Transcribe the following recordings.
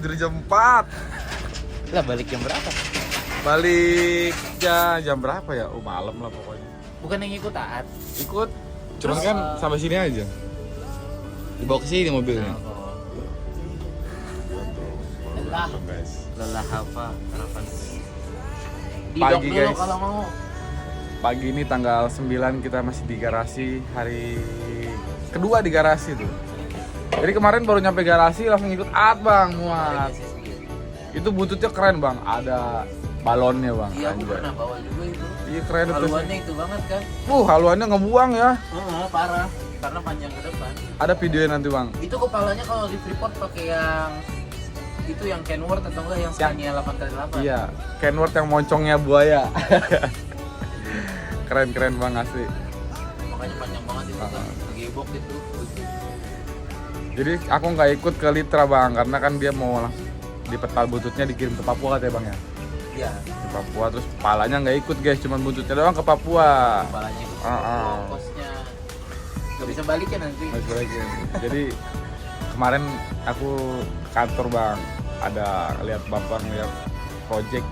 tidur jam 4. Lah balik jam berapa? Balik jam berapa ya? Oh malam lah pokoknya. Bukan yang ikut Taat. Ikut. Cuman kan sampai sini aja. Dibawa ke sini mobilnya. Lelah. Guys. Lelah apa? Harapan. Pagi, Didok dulu guys. kalau mau. Pagi ini tanggal 9 kita masih di garasi, hari kedua di garasi tuh. Jadi kemarin baru nyampe garasi langsung ikut At bang, muat. Itu bututnya keren bang, ada balonnya bang. Iya, aku pernah bawa juga itu. Iya keren itu. Haluannya itu banget kan? Haluannya ngebuang ya. Parah. Karena panjang ke depan. Ada videonya nanti bang. Itu kepalanya kalau di Freeport pakai yang itu yang Kenworth atau enggak yang Scania 8x8? Iya, Kenworth yang moncongnya buaya. Keren bang asli. Makanya panjang banget itu kan, ngegebok itu. Jadi aku nggak ikut ke Litra bang, karena kan dia mau langsung di petal bututnya dikirim ke Papua katanya bang ya. Iya. Ke Papua, terus kepalanya nggak ikut guys, cuman bututnya doang ke Papua. Kepalanya itu. Kosnya nggak bisa balik ya nanti. Nggak bisa balik ya. Jadi kemarin aku ke kantor bang, ada lihat bapak ngeliat project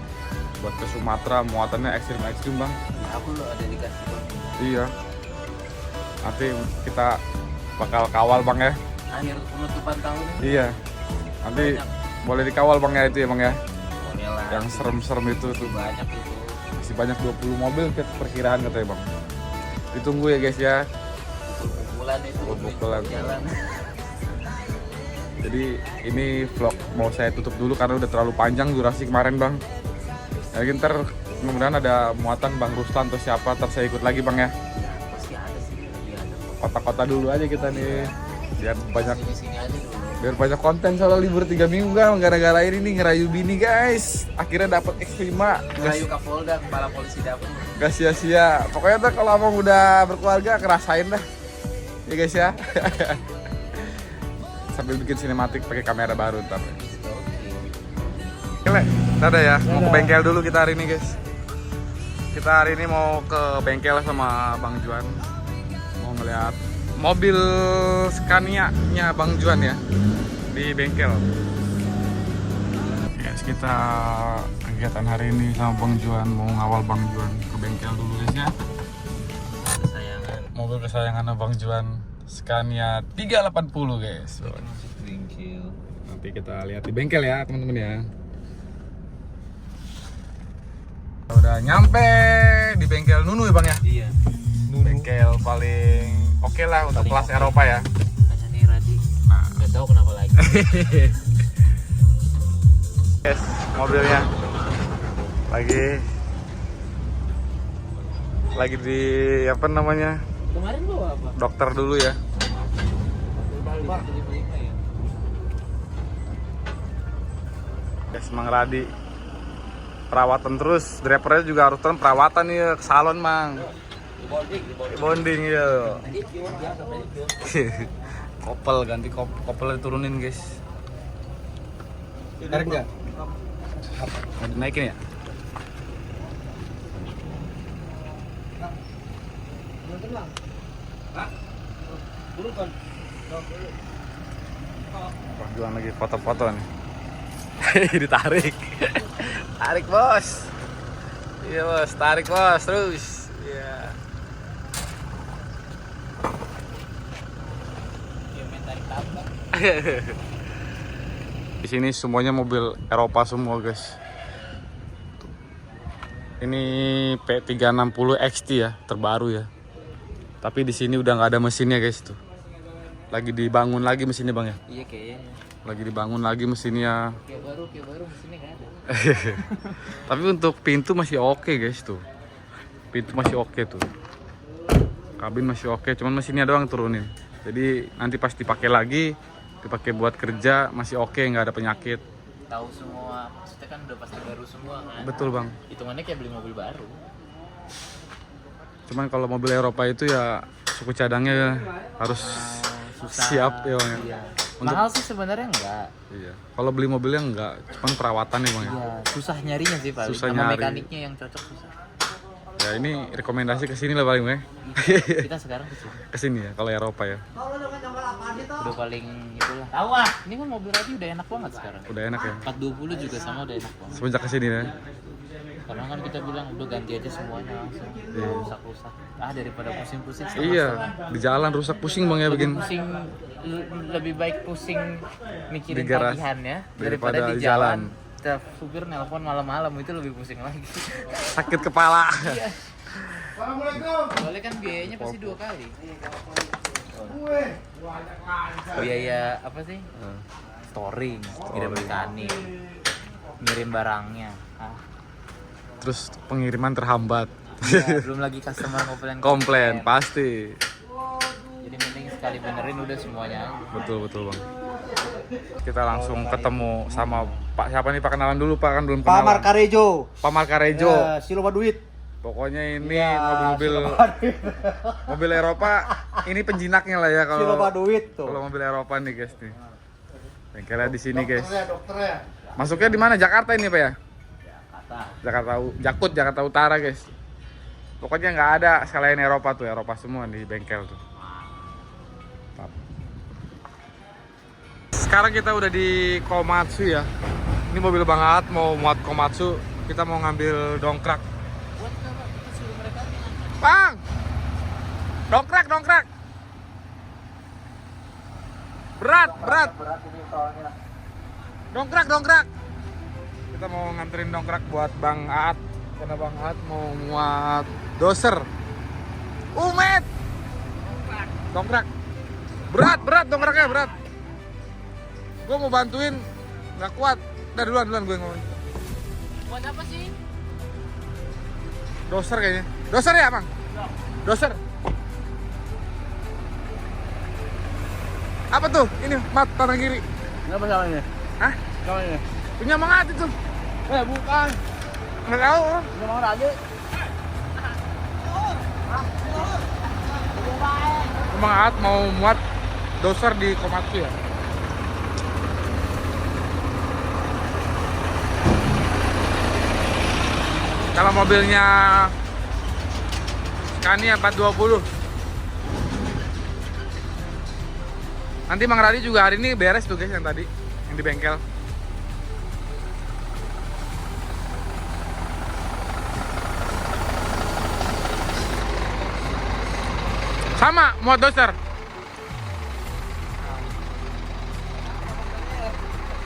buat ke Sumatera, muatannya ekstrim bang. Ya, aku lo ada dikasih bang. Iya. Nanti kita bakal kawal bang ya. Akhir penutupan tahun ini. Iya. Nanti boleh dikawal bang ya itu ya bang ya. Boleh lah. Yang serem-serem itu tuh. Banyak itu. Masih banyak 20 mobil perkiraan katanya bang. Ditunggu ya guys ya. Bulan itu. Bulan. Jalan. Jadi ini vlog mau saya tutup dulu karena udah terlalu panjang durasi kemarin bang. Ya ntar mudah-mudahan ada muatan Bang Ruslan atau siapa, ntar saya ikut lagi bang ya. Pasti ada sih. Kota-kota dulu aja kita nih. Biar banyak Sini aja dulu. biar banyak konten soal libur 3 minggu kan, gara-gara ini nih ngerayu bini guys, akhirnya dapat X5. Ngerayu Kapolda, kepala polisi dapur. Gak sia-sia, pokoknya tuh kalau abang udah berkeluarga kerasain dah ya guys ya. Sambil bikin sinematik pakai kamera baru ntar. Oke, dadah ya, mau ke bengkel dulu kita hari ini guys. Kita hari ini mau ke bengkel sama Bang Juan, mau ngeliat mobil Scania-nya Bang Juan ya di bengkel. Guys, kita kegiatan hari ini sama Bang Juan mau ngawal Bang Juan ke bengkel dulu guys ya. Kesayangan. Mobil kesayangan Bang Juan, Scania 380 guys. Bengkel. Nanti kita lihat di bengkel ya teman-teman ya. Udah nyampe di bengkel Nunu ya bang ya. Iya. Bengkel paling oke lah untuk Paling kelas oke. Eropa ya. Hanya nih Radi. Nah, Nggak tahu kenapa lagi. guys, mobilnya lagi di apa namanya, Kemarin bawa apa? dokter dulu ya. Pak. Ya. Guys, Mang Radi perawatan terus, drivernya juga harus terus perawatan ya ke salon mang. Bonding ya. Kopel ganti kopel diturunin guys. Enak nggak? Mau dinaikin ya? Bang Juan lagi foto-foto nih. Ditarik. Tarik bos. Iya bos, tarik bos terus. Iya. Di sini semuanya mobil Eropa semua guys. Ini P360 XT ya, terbaru ya. Tapi di sini udah nggak ada mesinnya guys tuh. Lagi dibangun lagi mesinnya bang ya. Iya kayaknya. Lagi dibangun lagi mesinnya. Kayak baru mesinnya nggak ada. Tapi untuk pintu masih oke guys tuh. Pintu masih oke tuh. Kabin masih oke, cuman mesinnya doang turunin. Jadi nanti pas dipakai lagi, dipakai buat kerja masih oke, nggak ada penyakit. Tahu semua, maksudnya kan udah pasti baru semua kan. Betul bang. Hitungannya kayak beli mobil baru. Cuman kalau mobil Eropa itu ya suku cadangnya harus Susah. siap ya bang ya. Iya. Untuk- Mahal sih sebenarnya enggak. Iya. Kalau beli mobilnya enggak, cuman perawatan ya bang ya. Iya, susah nyarinya sih paling. Susah Sama nyari. mekaniknya yang cocok susah. Ya ini rekomendasi ke sini lah paling ya. Kita sekarang ke sini. Ke sini ya kalau Eropa ya. Udah paling itulah. Tahu ah. Ini kan mobil Radi udah enak banget sekarang. Udah enak ya. 420 juga sama udah enak banget. Semenjak kesini ya. Karena kan kita bilang udah ganti aja semuanya langsung. Rusak-rusak. Daripada pusing-pusing sama Iya, di jalan rusak pusing bang ya bikin. pusing lebih baik pusing mikirin Di garasi tagihan ya daripada daripada di di jalan. jalan. Supir nelpon malam-malam itu lebih pusing lagi. Sakit kepala. Iya. Soalnya kan biayanya pasti 2 kali. Biaya apa sih? Storing, kirim mekanik, ngirim barangnya. Terus pengiriman terhambat. Ya, belum lagi customer Komplain pasti. Jadi mending sekali benerin udah semuanya aja. Betul bang. Kita langsung ketemu sama Pak siapa nih Pak, kenalan dulu Pak, kan belum Pak kenalan. Markarejo. Pak Markarejo. Ya, Siloba duit. Pokoknya ini Ya, mobil Eropa, ini penjinaknya lah ya Siloba kalau duit tuh. mobil Eropa nih guys nih. Bengkelnya di sini guys. Dokternya. Masuknya di mana? Jakarta ini Pak ya? Jakarta Utara guys. Pokoknya nggak ada selain Eropa tuh, Eropa semua di bengkel tuh. Sekarang kita udah di Komatsu ya. Ini mobil Bang Aat mau muat Komatsu. Kita mau ngambil dongkrak. Bang! Dongkrak! Berat! Dongkrak! Kita mau nganterin dongkrak buat Bang Aat. Karena Bang Aat mau muat doser. Umet! Dongkrak. Berat dongkraknya, berat. Gue mau bantuin, nggak kuat. Udah duluan gue ngomong. Buat apa sih? Doser kayaknya. Doser ya Bang? Doser. Apa tuh? Ini mat tangan kiri. Kenapa salahnya? Hah? Salahnya? Punya Bang Aat itu. Bukan. Nggak tahu. Punya Bang Raja. Bang Aat mau muat doser di Komatsu ya. Kalau mobilnya Scania 420. Nanti Mang Radi juga hari ini beres tuh guys yang tadi, yang di bengkel. Sama, muat doser.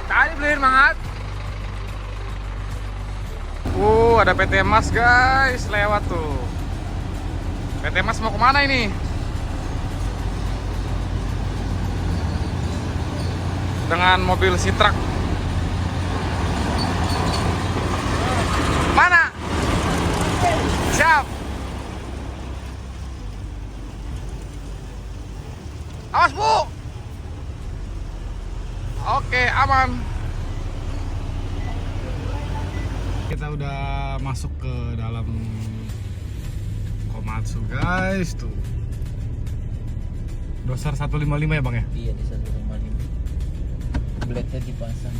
Tadi beliin Mang Aat. Ada PT Mas guys, lewat tuh. PT Mas mau kemana ini? Dengan mobil Sitrak. Mana? Siap. Awas Bu. Oke, aman. Kita udah masuk ke dalam Komatsu guys tuh. Doser 155 ya Bang ya? Iya di 155. Blacknya dipasang.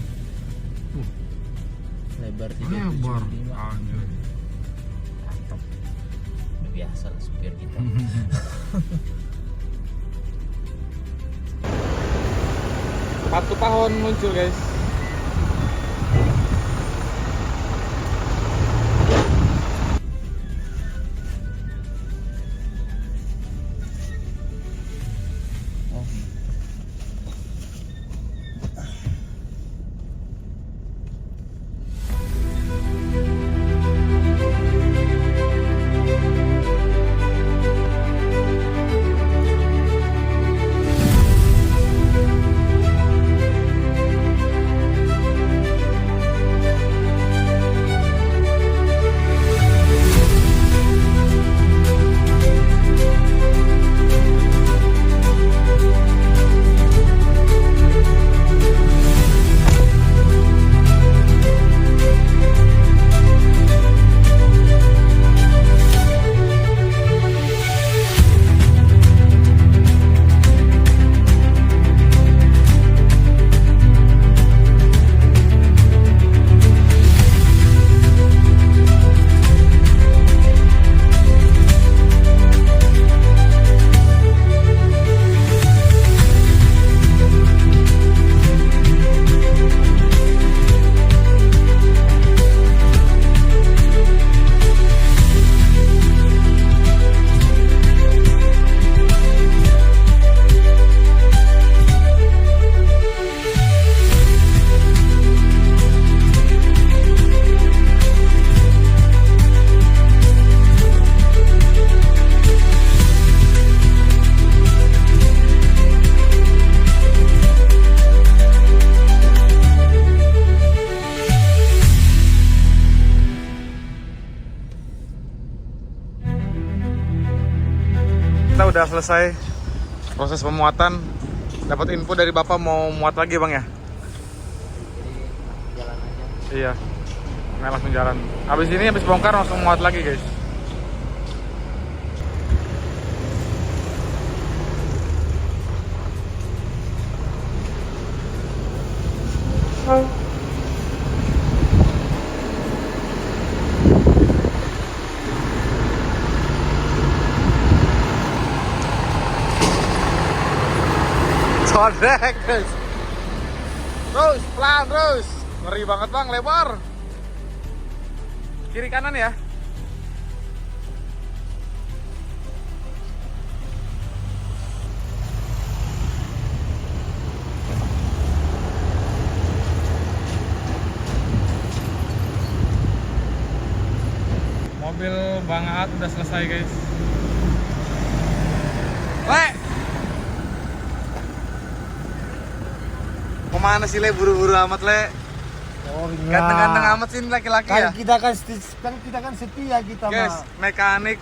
Lebar 375. Lebar. Anjir. Mantap. Udah biasa lah supir kita. Satu tahun muncul guys. udah selesai proses pemuatan. Dapat info dari bapak mau muat lagi bang ya? Jalan aja. Iya. Nah, langsung jalan. Habis ini habis bongkar langsung muat lagi guys. Codek guys. Terus, pelan terus. Ngeri banget bang, lebar. Kiri kanan ya. Mobil Bang Aat udah selesai guys. Le! Kemana sih Le? Buru-buru amat Le. Ganteng-ganteng amat sih laki-laki ya. Kita kan setia kita Guys, mekanik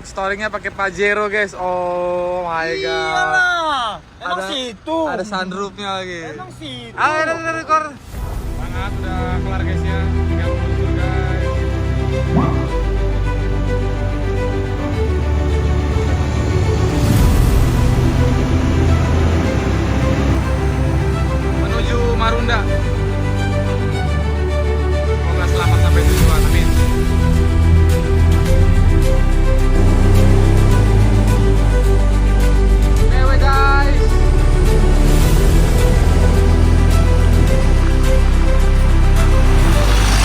storingnya pakai Pajero guys. Oh my god. Iyalah. Emang Ada- situ. Ada sunroofnya lagi. Emang situ. Ayo udah record. Banget udah kelar guys ya. Tinggal mundur guys. Menuju Marunda. Semoga selamat sampai tujuan. Amin. Ewe guys.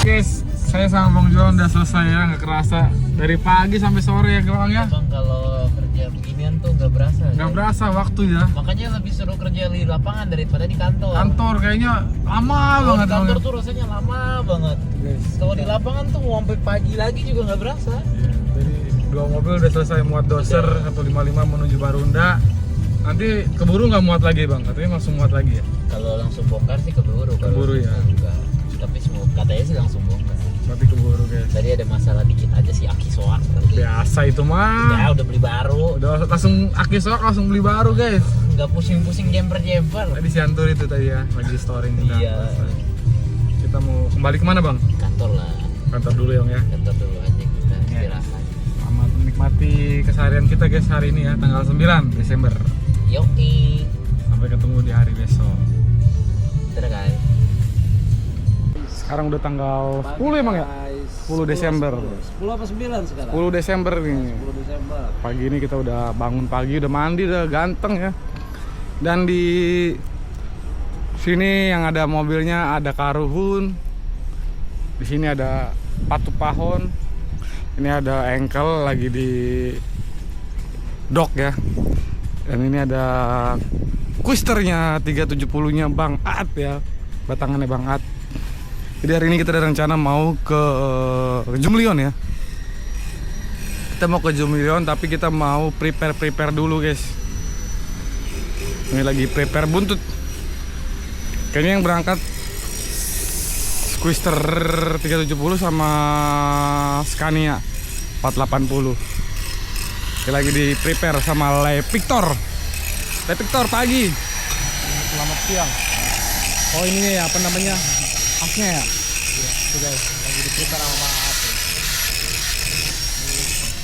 Guys, saya sama Bang John udah selesai ya, nggak kerasa dari pagi sampai sore ya Bang ya. Bang, kalau kerja beginian tuh nggak berasa. Nggak berasa waktu ya. Makanya lebih seru kerja di lapangan daripada di kantor. Kantor kayaknya lama Kalau banget di kantor Bang. tuh rasanya lama banget. Guys, Kalau di lapangan tuh mau sampai pagi lagi juga nggak berasa. ya, jadi dua mobil udah selesai muat doser 155 menuju Marunda. Nanti keburu nggak muat lagi Bang, katanya langsung muat lagi ya. Kalau langsung bongkar sih keburu. Kalau Keburu ya. enggak. Tapi semua katanya sih langsung bongkar. Berarti keburu guys. Tadi ada masalah dikit aja sih aki soak. Biasa itu Ya mah. udah beli baru. Udah langsung aki sok langsung beli baru guys. Nggak pusing-pusing jemper-jemper. Tadi si Antur itu tadi ya, lagi story udah Iya. selesai. Kita mau kembali kemana Bang? Kantor lah. Kantor dulu ya Bang ya. Kantor dulu aja kita istirahat. Selamat menikmati keseharian kita guys hari ini ya, tanggal 9 Desember. Yoki. Sampai ketemu di hari besok. Dadah guys. Sekarang udah tanggal 10 ya Bang ya? 10 Desember. 10 apa 9 sekarang? 10 Desember nih. 10 Desember. Pagi ini kita udah bangun pagi, udah mandi, udah ganteng ya. Dan di sini yang ada mobilnya ada Karuhun. Di sini ada Patu Pahon. Ini ada Engkel lagi di dock ya. Dan ini ada Quisternya 370-nya Bang Aat ya. Batangannya Bang Aat. Jadi hari ini kita ada rencana mau ke Jumlion ya. Kita mau ke Jumlion tapi kita mau prepare dulu guys. Ini lagi prepare buntut. Kayaknya yang berangkat Quister 370 sama Scania 480. Kita lagi di prepare sama Le Victor. Le Victor pagi. Selamat siang. Oh ini apa namanya? Asnya ya? Iya, itu guys, lagi di prepare sama Maat ya.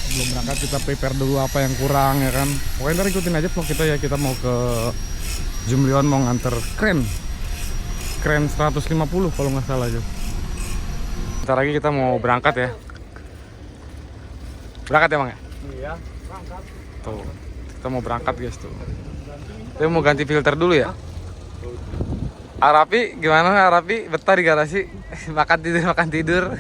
Belum berangkat kita prepare dulu apa yang kurang ya kan. Pokoknya ntar ikutin aja vlog kita ya. Kita mau ke Jumlion mau nganter kren 150 kalau nggak salah aja. Bentar lagi kita mau berangkat ya. Berangkat ya Bang ya? Iya, berangkat. Tuh, kita mau berangkat guys tuh. Kita mau ganti filter dulu ya. Arapi gimana Arapi? Betah di garasi? makan tidur.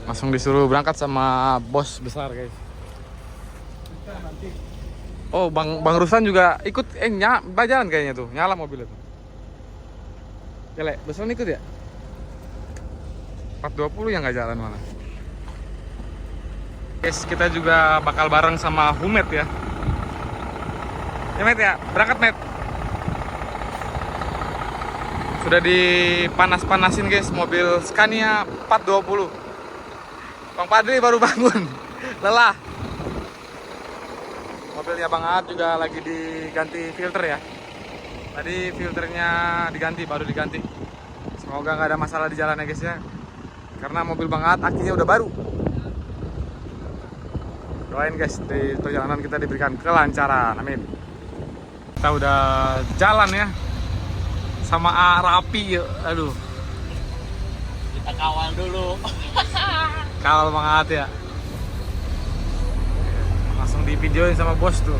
Langsung disuruh berangkat sama bos besar guys. Oh Bang Rusan juga ikut jalan kayaknya tuh, nyala mobilnya tuh. Ya Le, Rusan ikut ya? 420 yang nggak jalan malah. Guys, kita juga bakal bareng sama Humet ya. Ya Met ya, berangkat Met. Sudah dipanas-panasin guys mobil Scania 420. Bang Padri baru bangun, lelah. Mobilnya Bang Aat juga lagi diganti filter ya. Tadi filternya diganti, baru diganti. Semoga nggak ada masalah di jalan ya guys ya. Karena mobil Bang Aat akinya udah baru. Doain guys, di perjalanan kita diberikan kelancaran, amin. Kita udah jalan ya, sama rapi, aduh. Kita kawal dulu. Kawal Bang Aat ya. Langsung di videoin sama bos tuh.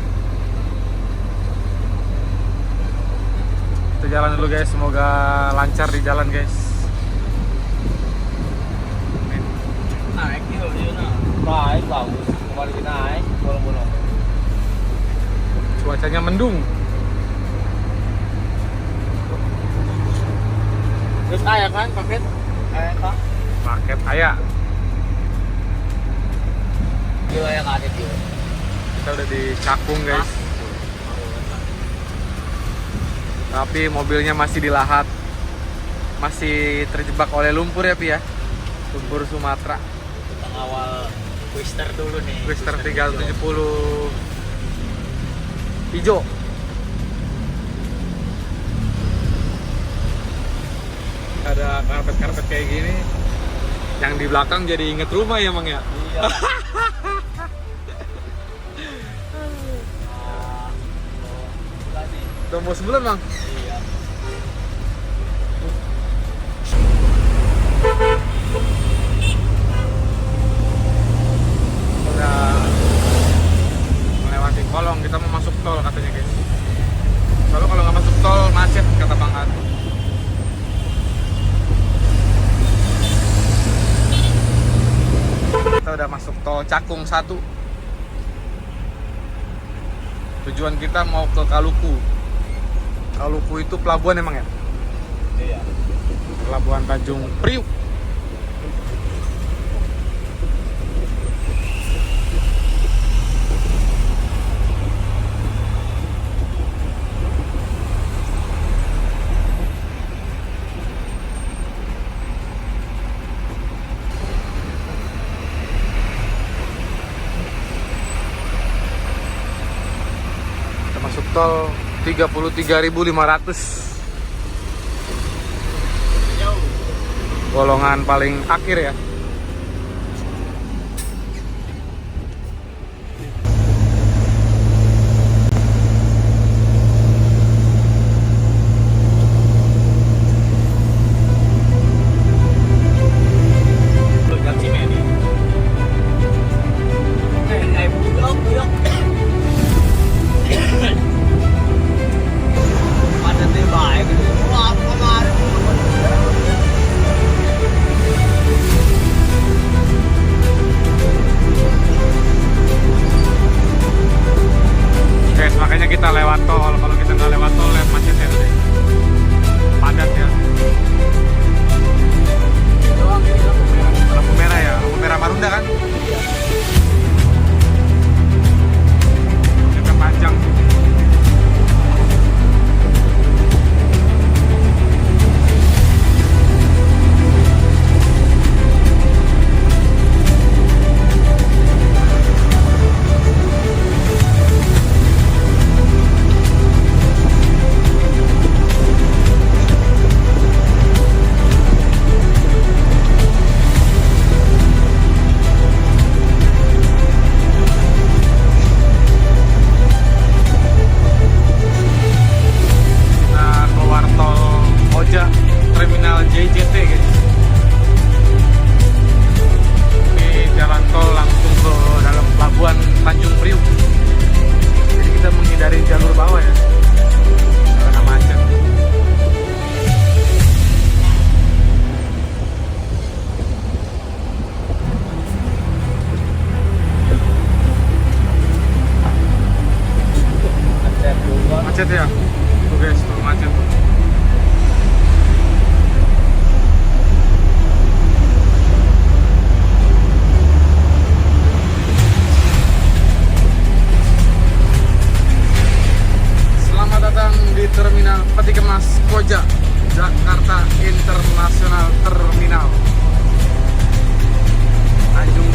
Kita jalan dulu guys, semoga lancar di jalan guys. Amin. Naik yuk, Baik, bagus. Kembali naik, bolong-bolong. Cuacanya mendung. Terus ayah kan paket? Ayah kan? Paket ayah. Gila yang ada dia. Kita udah di Cakung guys. Tapi mobilnya masih di lahat. Masih terjebak oleh lumpur ya Pi ya. Lumpur Sumatera. Kita ngawal Twister dulu nih. Twister 370 hijau. Ada karpet-karpet kayak gini. Yang di belakang jadi inget rumah ya Mang ya. Iya. Udah mau sebulan Mang. Iya. Udah melewati kolong, kita mau masuk tol katanya guys. Soalnya kalau nggak masuk tol macet kata Bang Ad. Kita udah masuk tol Cakung 1. Tujuan kita mau ke Kaluku. Kaluku itu pelabuhan emang ya? Iya. Pelabuhan Tanjung Priuk. Kita masuk tol 33.500. Golongan paling akhir ya. Guys, makanya kita lewat tol. Kalau kita nggak lewat tol, lihat macetnya tuh deh. Padat ya. Lampu merah ya, lampu merah Marunda kan? Kita panjang. Terminal JJT guys. Ini jalan tol langsung ke dalam pelabuhan Tanjung Priuk. Jadi kita menghindari jalur bawah ya, karena macet. Macet ya, tuh guys, tuh macet tuh. Di Terminal Peti Kemas Koja, Jakarta International Terminal Tanjung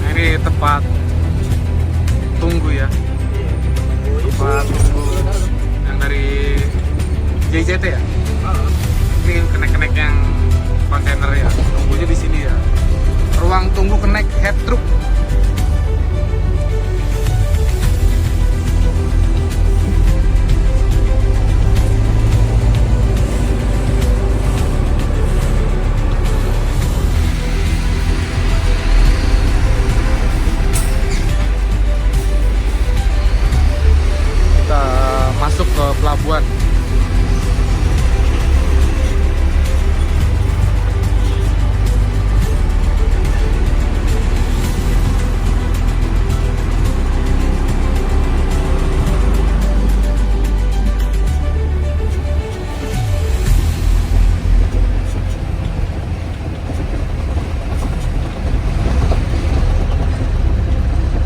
Nah, ini tempat tunggu ya. Tempat tunggu yang dari JJT ya. Ini kenek-kenek yang kontainer ya. Tunggunya di sini ya. Ruang tunggu kenek head truck. Kita masuk ke pelabuhan.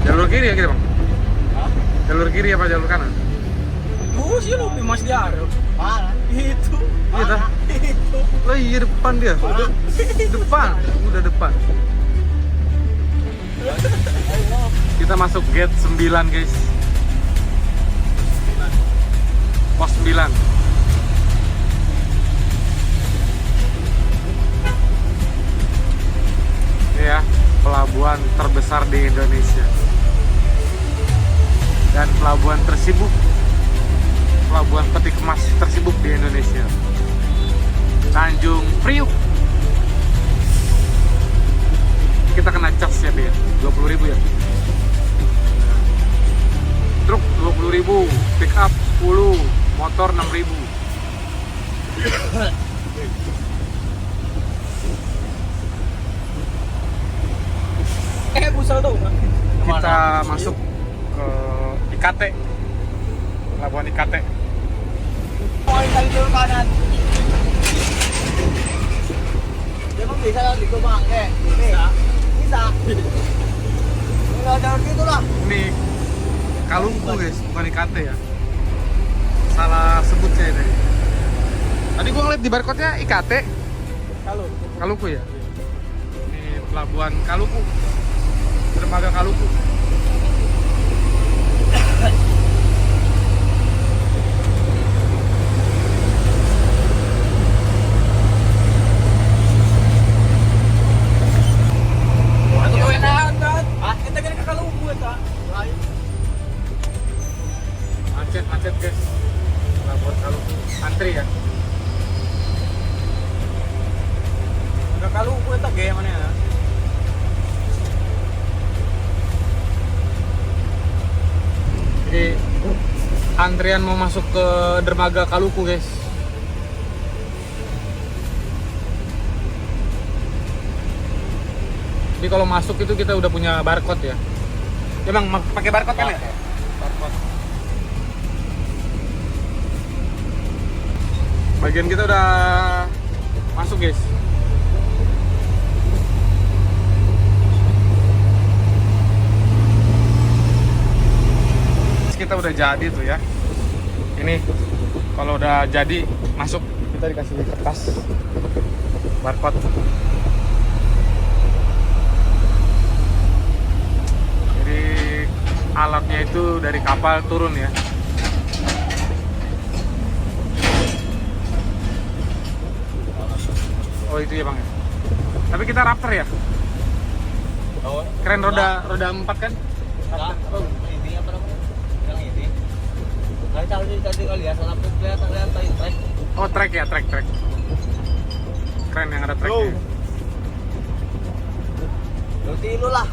Jalur kiri ya kita bang? Jalur kiri apa jalur kanan? Sih lu Mas Diaro. Mana? Itu. Iya dah. Itu. Lah iya depan dia. Udah depan. Kita masuk gate 9 guys. Pos 9. Ini ya, pelabuhan terbesar di Indonesia. Dan pelabuhan tersibuk. Pelabuhan peti kemas tersibuk di Indonesia. Tanjung Priuk. Kita kena cas ya, Be. 20.000 ya. Truk 20.000, pick up 10, motor 6.000. Busal dong. Kita masuk ke IKT. Pelabuhan IKT. Poin kali dulu kanan. Emang bisa gitu bang? Bisa. Bisa. Enggak ada gitu lah. Ini Kalungku guys, bukan IKT ya. Salah sebut saya tadi. Tadi gua ngeliat di barcode-nya IKT. Kalungku ya. Ini pelabuhan Kalungku. Dermaga Kalungku. Macet guys. Pelabuhan Kalungku. Antri ya. Udah kalau gue tak gaya mana ya? Jadi antrian mau masuk ke dermaga Kalungku guys. Jadi kalau masuk itu kita udah punya barcode ya. Emang pakai barcode kan ya? Barcode. Bagian kita udah masuk guys. Kita udah jadi tuh ya. Ini kalau udah jadi masuk kita dikasih kertas barcode. Jadi alatnya itu dari kapal turun ya. Oh itu ya bang ya. Tapi kita Raptor ya. Keren roda 4 kan? Ini apa namanya? Yang ini. Kayak tadi kali ya, salah kelihatan track. Oh track ya, track. Keren yang ada tracknya. Berarti lu lah.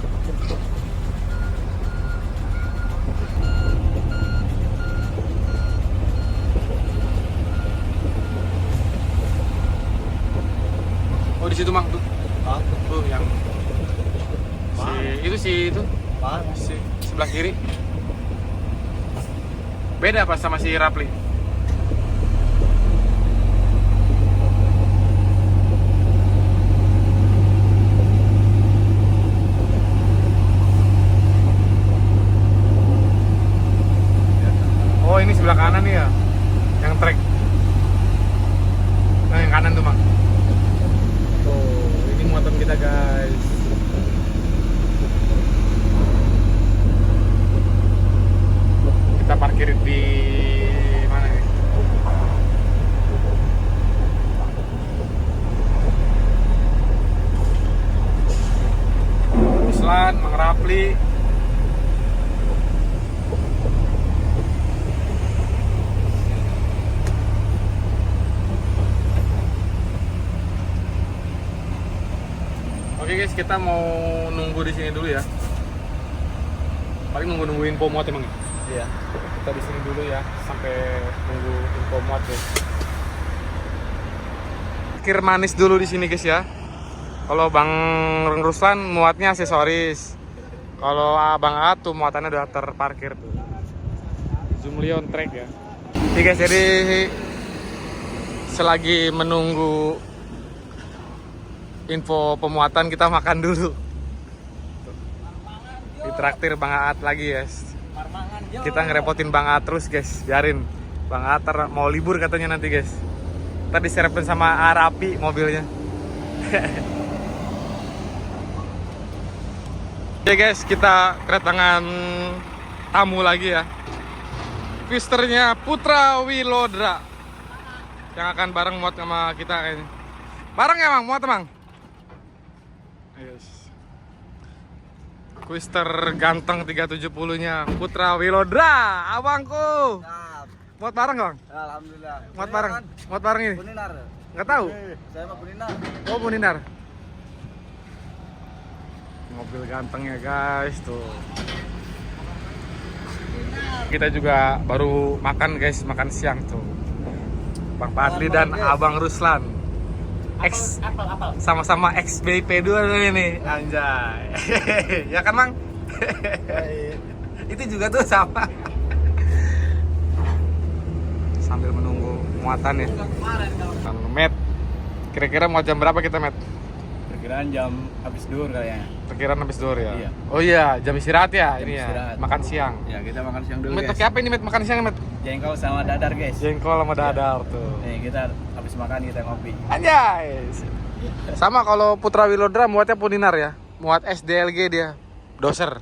Oh di situ mang tuh. Hah? Tuh yang itu Mana? si sebelah kiri. Beda apa sama si Rapli? Oh ini sebelah kanan nih ini ya, yang trek. Nah, yang kanan tuh, Bang. Tuh, ini muatan kita, guys. Kita parkir di mana nih? Ruslan, Mang Rapli. Oke guys, kita mau nunggu di sini dulu ya. Paling nunggu info muat emang. Iya. Kita di sini dulu ya sampai nunggu info muat guys. Parkir manis dulu di sini guys ya. Kalau Bang Ruslan muatnya aksesoris. Kalau Bang Aat tuh muatannya udah terparkir tuh. Zoomlion Trek ya. Oke guys, jadi selagi menunggu info pemuatan kita makan dulu. Ditraktir Bang Aat lagi guys. Kita ngerepotin Bang Aat terus guys. Biarin Bang Aat mau libur katanya nanti guys. Tadi diserepin sama Arapi mobilnya. Oke guys, kita kedatangan tamu lagi ya. Twisternya Putra Wilodra yang akan bareng muat sama kita kayaknya. Bareng ya Bang, muat Bang? Yes. Twister ganteng 370-nya Putra Wilodra, abangku. Siap. Muat bareng Bang? Alhamdulillah. Muat bareng? Muat bareng ini? Buninar. Nggak tahu? Saya mah Buninar. Oh, Buninar. Mobil gantengnya guys tuh. Kita juga baru makan guys, makan siang tuh. Bang Padli dan Abang Ruslan. Apel. Sama-sama XBP2 ini, anjay. Ya kan, Bang? Itu juga tuh sama. Sambil menunggu muatan ya. Met. Kira-kira mau jam berapa kita, Met? Perkiraan jam habis duhur kayaknya. Perkiraan habis duhur ya? Iya. Oh iya, jam istirahat ya Jam ini istirahat. ya. Makan siang. Ya, kita makan siang dulu Met guys. pakai apa ini, Met? Makan siang, Met? Jengkol sama dadar guys. Jengkol sama dadar tuh. Nih, kita habis makan kita ngopi. Anjay. Sama kalau Putra Wilodra muatnya Puninar ya. Muat SDLG dia. Doser.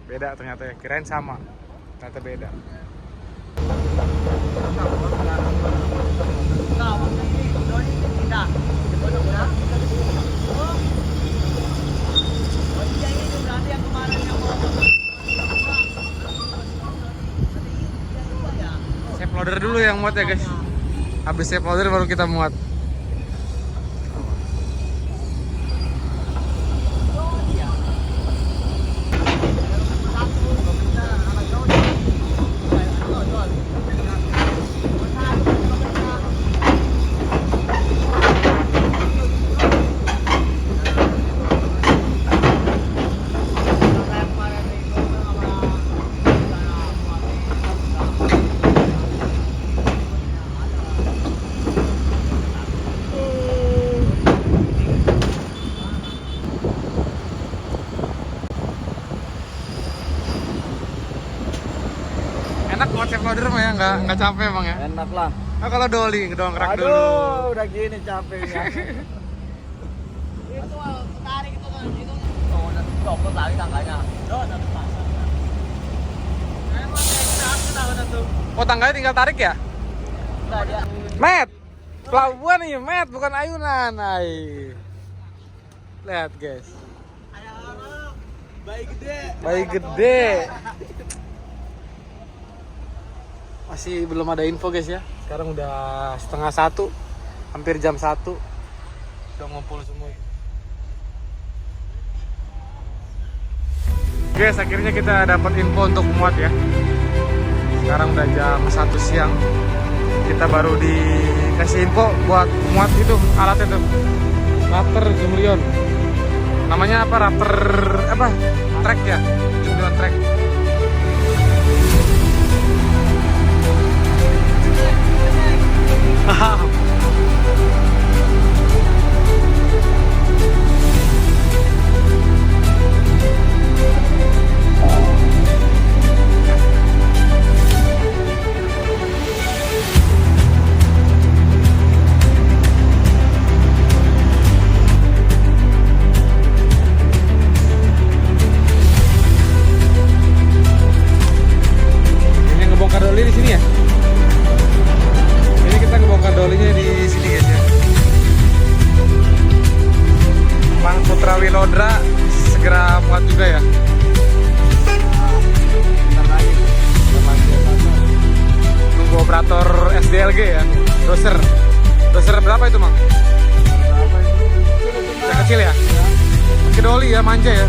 Beda ternyata ya. Kirain sama. Ternyata beda. Safe loader dulu yang muat ya guys. Habis safe loader baru kita muat. Enak buat safe loader mah ya, nggak capek emang ya. Enak lah. Nah, kalau dolly ngedongkrak dulu. Aduh, udah gini capeknya. Itu tarik itu kan itu. Oh, udah copot lagi tangganya. Oh, udah pasang. Emang kita udah tuh. Oh, tangganya tinggal tarik ya? Udah dia. Met, pelabuhan nih, Met, bukan ayunan. Ay. Lihat guys, Bayi gede. bayi gede. Masih belum ada info guys ya. Sekarang udah 12:30, hampir jam 1. Udah ngumpul semua. Guys, akhirnya kita dapat info untuk muat ya. Sekarang udah jam 1 siang. Kita baru dikasih info buat muat itu alatnya tuh. Raptor Zoomlion. Namanya apa? Raptor apa? Trek ya? Zoomlion Trek. doli di sini ya. Ini kita ngebongkar dolinya di sini guys ya. Bang Putra Wilodra segera muat juga ya. Nunggu operator SDLG ya. Doser berapa itu Mang? Yang kecil ya? Ke doli ya, manja ya.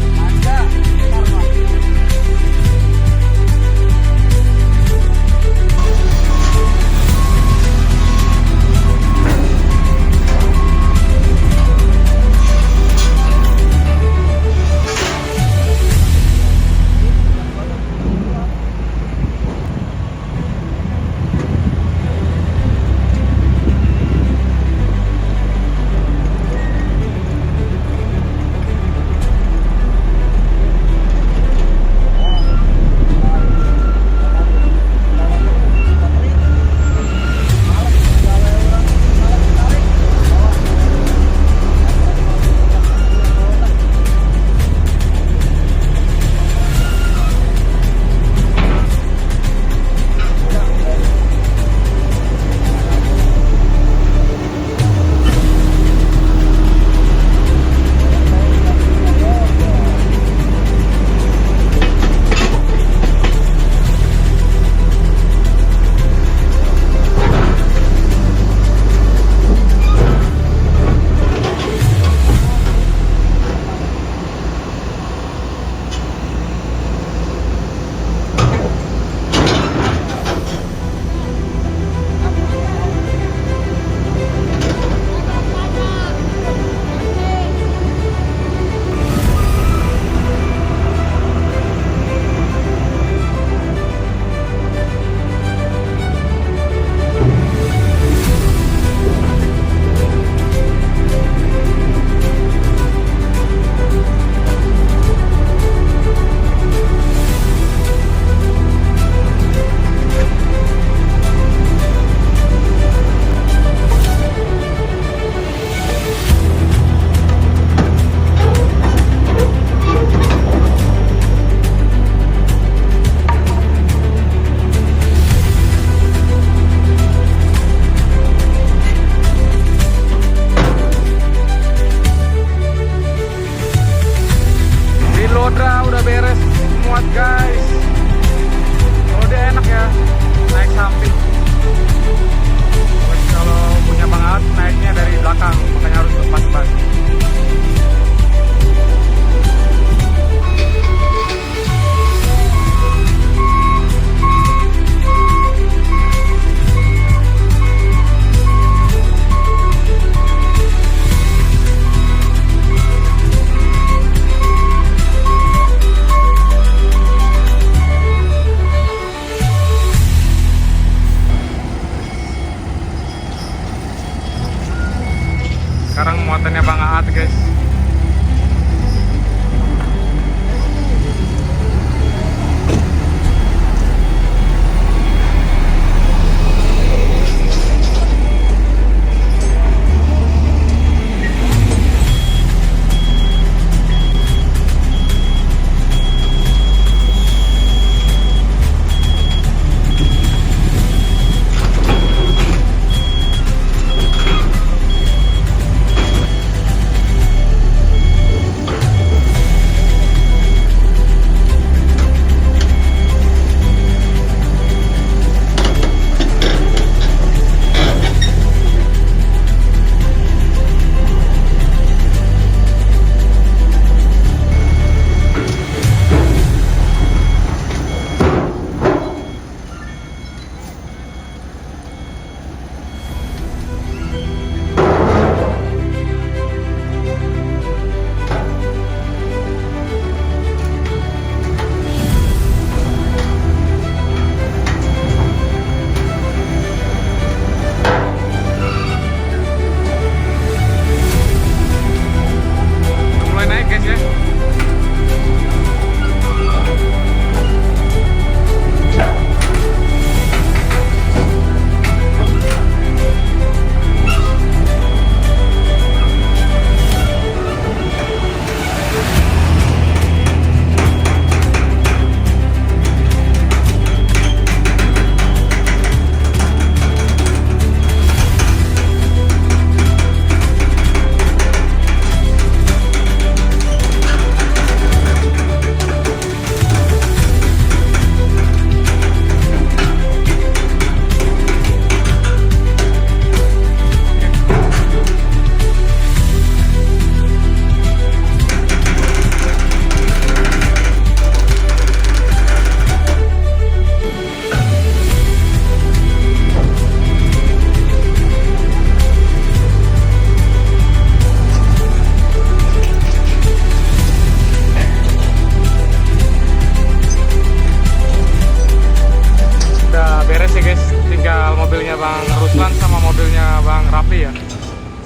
tinggal mobilnya Bang Ruslan sama mobilnya Bang Rafli ya,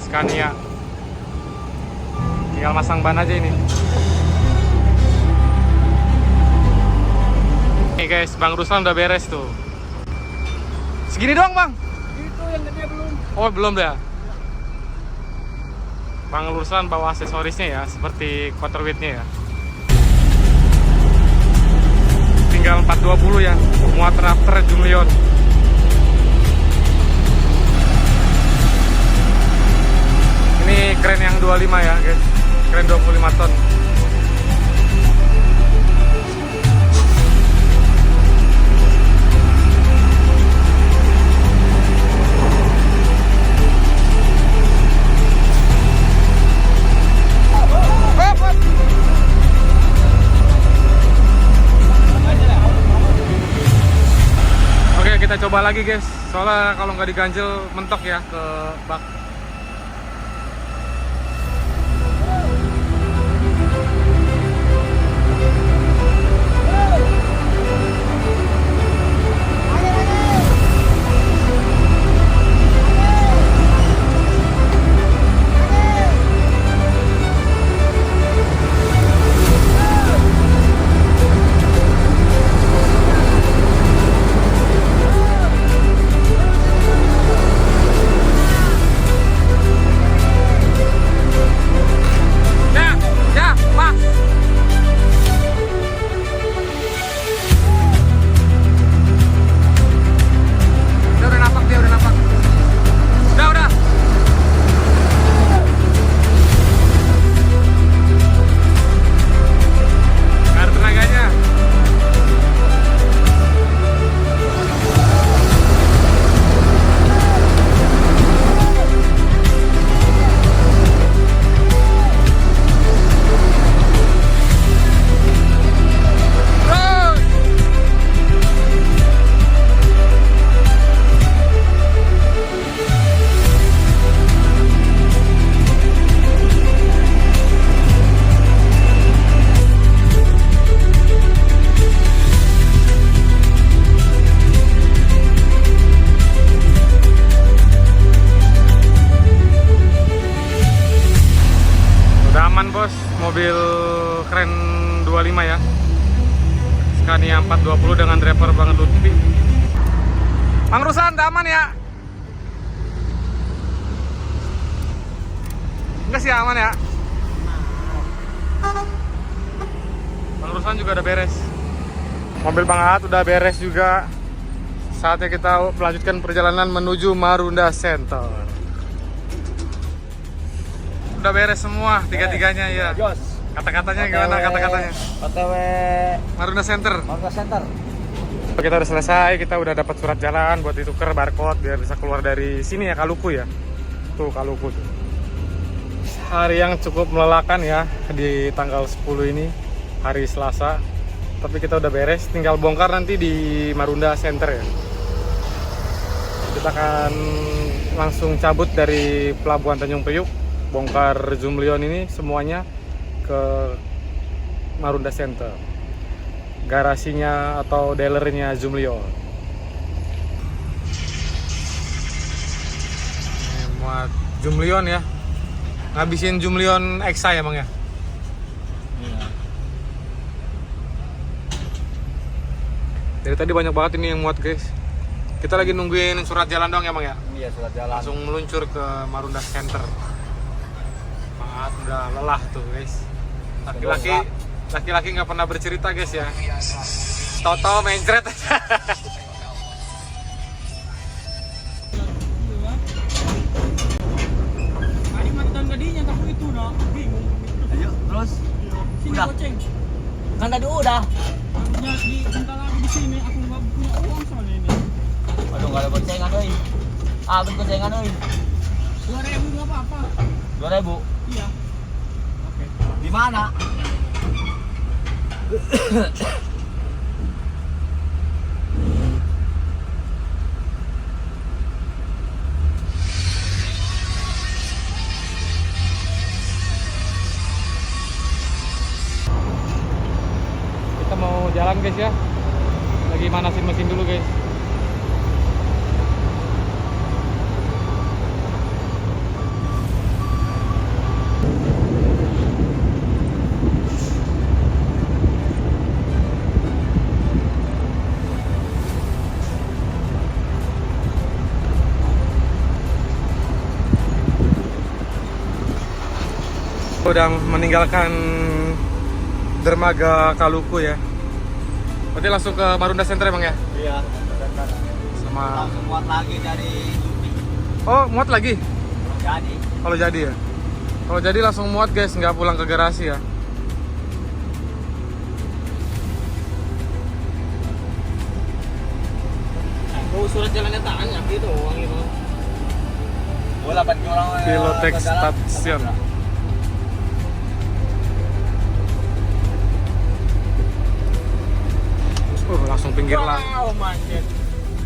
Scania. Tinggal masang ban aja ini. Nih guys, Bang Ruslan udah beres tuh. Segini doang Bang? Itu yang gede belum. Oh belum ya. Bang Ruslan bawa aksesorisnya ya, seperti quarter width-nya ya. Tinggal 420 ya, muat Raptor Jumlion. Ini keren yang 25 ya guys, keren 25 ton. Oke, kita coba lagi guys, soalnya kalau nggak diganjel mentok ya ke bak. Mobil keren 25 ya, Scania 420 dengan driver Bang Lutfi. Bang Ruslan, udah aman ya? Enggak sih, aman ya? Bang Ruslan juga udah beres. Mobil Bang Aat udah beres juga. Saatnya kita melanjutkan perjalanan menuju Marunda Center. Udah beres semua, tiga-tiganya ya. Jos. Kata-katanya gimana kata-katanya? OTW Marunda Center. Marunda Center. Kita udah selesai, kita udah dapat surat jalan buat ditukar barcode biar bisa keluar dari sini ya, Kaluku ya. Tuh Kaluku tuh. Hari yang cukup melelahkan ya di tanggal 10 ini, hari Selasa. Tapi kita udah beres, tinggal bongkar nanti di Marunda Center ya. Kita akan langsung cabut dari Pelabuhan Tanjung Priuk, bongkar Jumlion ini semuanya ke Marunda Center, garasinya atau dealernya Jumlion. Muat Jumlion ya, ngabisin Jumlion Exa ya Bang ya. Iya. Dari tadi banyak banget ini yang muat guys. Kita lagi nungguin surat jalan dong ya Bang ya. Iya, surat jalan. Langsung meluncur ke Marunda Center. Udah lelah tuh guys. Laki-laki nggak pernah bercerita guys ya. Toto mencret. Tadi mati gadinya tapi itu nak bingung. Ayo, terus. Sini Udah. goceng. Kan tadi udah. Hanya bentar lagi di sini aku nggak punya uang soalnya ini. Aduh, nggak ada gocengan euy. Ah, ben gocengan euy. 2.000 nggak apa-apa. 2.000. Iya. Oke. Di mana? Kita mau jalan guys ya. Lagi manasin mesin dulu guys. Udah meninggalkan dermaga Kaluku ya. Berarti langsung ke Marunda Center emang ya? Iya. Sama. Langsung buat lagi dari Jupi. Oh, muat lagi? Jadi. Kalau jadi ya? Kalau jadi langsung muat guys, nggak pulang ke garasi ya. Oh, surat jalannya tanya gitu uang itu. Bola ban orang. Filotex Station. Langsung pinggir lah. Wow, macet.